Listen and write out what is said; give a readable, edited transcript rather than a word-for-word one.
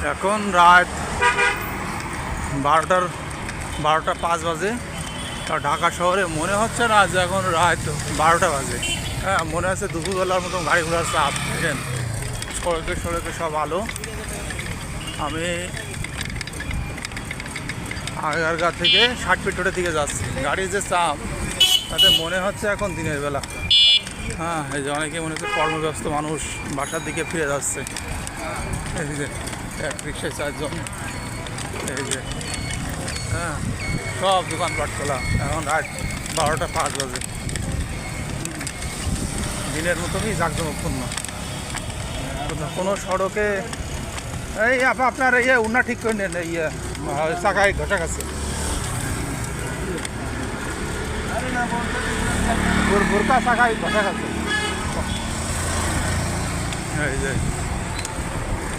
এখন রাত 12টা 5 বাজে। আর ঢাকা শহরে মনে হচ্ছে না যে এখন রাত 12টা বাজে। হ্যাঁ, মনে হচ্ছে দুপুরবেলার মতো গাড়ি ঘোড়ার চাপ। দেখেন সড়কে সড়কে সব আলো। আমি আগারগা থেকে 60 ফিট রোডের দিকে যাচ্ছি। গাড়ির যে চাপ তাতে মনে হচ্ছে এখন দিনের বেলা। হ্যাঁ, এই যে অনেকে মনে হচ্ছে কর্মব্যস্ত মানুষ বাসার দিকে ফিরে যাচ্ছে। এই যে এক রিক্সায় 4 জন। এই যে হ্যাঁ, সব দোকানপাট খোলা। এখন রাত 12টা 5 বাজে। দিনের মতনই জাঁকজমকপূর্ণ। কোনো সড়কে এই আপনার ইয়ে উন্না ঠিক করে নেন, ইয়ে চাকায় ঘষা গেছে, বোরকা চাকায় ঘষা গেছে। এই যে